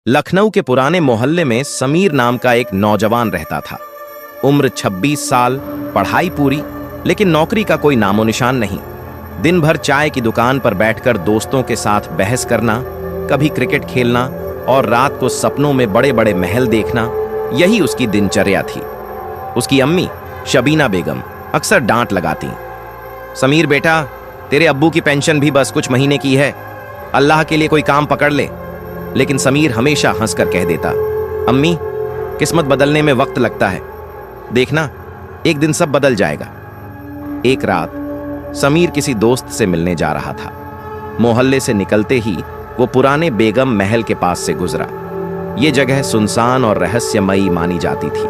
लखनऊ के पुराने मोहल्ले में समीर नाम का एक नौजवान रहता था। उम्र 26 साल, पढ़ाई पूरी, लेकिन नौकरी का कोई नामो निशान नहीं। दिन भर चाय की दुकान पर बैठकर दोस्तों के साथ बहस करना, कभी क्रिकेट खेलना और रात को सपनों में बड़े बड़े महल देखना, यही उसकी दिनचर्या थी। उसकी अम्मी शबीना बेगम अक्सर डांट लगाती, समीर बेटा, तेरे अब्बू की पेंशन भी बस कुछ महीने की है, अल्लाह के लिए कोई काम पकड़ ले। लेकिन समीर हमेशा हंसकर कह देता, अम्मी, किस्मत बदलने में वक्त लगता है, देखना एक दिन सब बदल जाएगा। एक रात समीर किसी दोस्त से मिलने जा रहा था। मोहल्ले से निकलते ही वो पुराने बेगम महल के पास से गुजरा। ये जगह सुनसान और रहस्यमयी मानी जाती थी।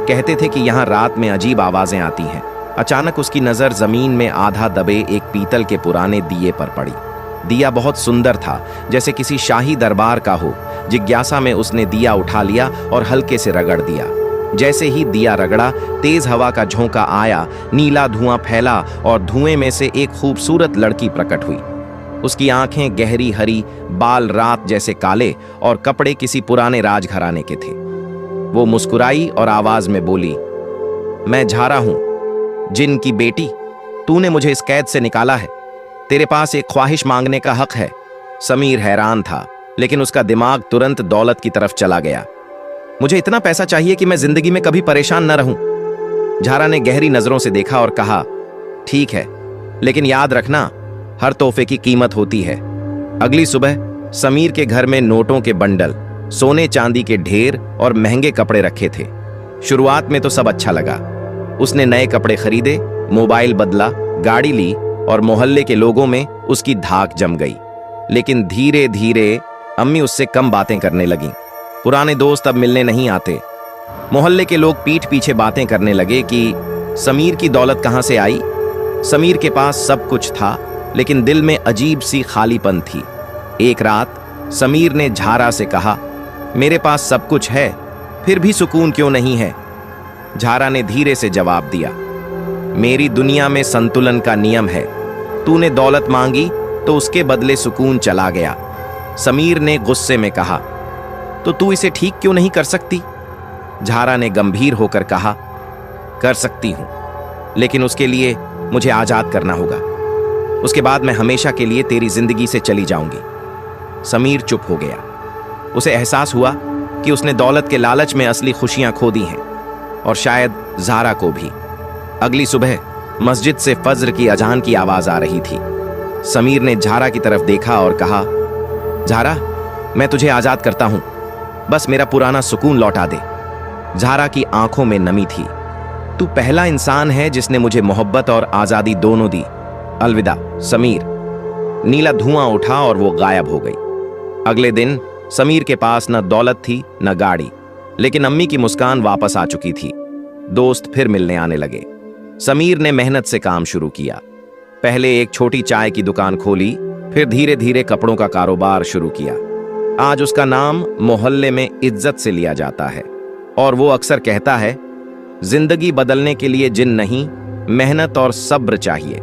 कहते थे कि यहाँ रात में अजीब आवाजें आती हैं। अचानक उसकी नजर जमीन में आधा दबे एक पीतल के पुराने दिए पर पड़ी। दिया बहुत सुंदर था, जैसे किसी शाही दरबार का हो। जिज्ञासा में उसने दिया उठा लिया और हल्के से रगड़ दिया। जैसे ही दिया रगड़ा, तेज हवा का झोंका आया, नीला धुआं फैला और धुएं में से एक खूबसूरत लड़की प्रकट हुई। उसकी आंखें गहरी हरी, बाल रात जैसे काले और कपड़े किसी पुराने राजघराने के थे। वो मुस्कुराई और आवाज में बोली, मैं झारा हूं, जिन की बेटी। तूने मुझे इस कैद से निकाला है, तेरे पास एक ख्वाहिश मांगने का हक है। समीर हैरान था, लेकिन उसका दिमाग तुरंत दौलत की तरफ चला गया। मुझे इतना पैसा चाहिए कि मैं जिंदगी में कभी परेशान न रहूं। झारा ने गहरी नजरों से देखा और कहा, ठीक है, लेकिन याद रखना, हर तोहफे की कीमत होती है। अगली सुबह समीर के घर में नोटों के बंडल, सोने चांदी के ढेर और महंगे कपड़े रखे थे। शुरुआत में तो सब अच्छा लगा। उसने नए कपड़े खरीदे, मोबाइल बदला, गाड़ी ली और मोहल्ले के लोगों में उसकी धाक जम गई। लेकिन धीरे धीरे अम्मी उससे कम बातें करने लगीं। पुराने दोस्त अब मिलने नहीं आते। मोहल्ले के लोग पीठ पीछे बातें करने लगे कि समीर की दौलत कहां से आई। समीर के पास सब कुछ था, लेकिन दिल में अजीब सी खालीपन थी। एक रात समीर ने झारा से कहा, मेरे पास सब कुछ है, फिर भी सुकून क्यों नहीं है। झारा ने धीरे से जवाब दिया, मेरी दुनिया में संतुलन का नियम है। तूने दौलत मांगी तो उसके बदले सुकून चला गया। समीर ने गुस्से में कहा, तो तू इसे ठीक क्यों नहीं कर सकती। झारा ने गंभीर होकर कहा, कर सकती हूं, लेकिन उसके लिए मुझे आजाद करना होगा। उसके बाद मैं हमेशा के लिए तेरी जिंदगी से चली जाऊंगी। समीर चुप हो गया। उसे एहसास हुआ कि उसने दौलत के लालच में असली खुशियां खो दी हैं, और शायद झारा को भी। अगली सुबह मस्जिद से फज्र की अजान की आवाज आ रही थी। समीर ने झारा की तरफ देखा और कहा, झारा, मैं तुझे आजाद करता हूं, बस मेरा पुराना सुकून लौटा दे। झारा की आंखों में नमी थी। तू पहला इंसान है जिसने मुझे मोहब्बत और आजादी दोनों दी। अलविदा समीर। नीला धुआं उठा और वो गायब हो गई। अगले दिन समीर के पास न दौलत थी न गाड़ी, लेकिन अम्मी की मुस्कान वापस आ चुकी थी। दोस्त फिर मिलने आने लगे। समीर ने मेहनत से काम शुरू किया। पहले एक छोटी चाय की दुकान खोली, फिर धीरे धीरे कपड़ों का कारोबार शुरू किया। आज उसका नाम मोहल्ले में इज्जत से लिया जाता है, और वो अक्सर कहता है, जिंदगी बदलने के लिए जिन नहीं, मेहनत और सब्र चाहिए।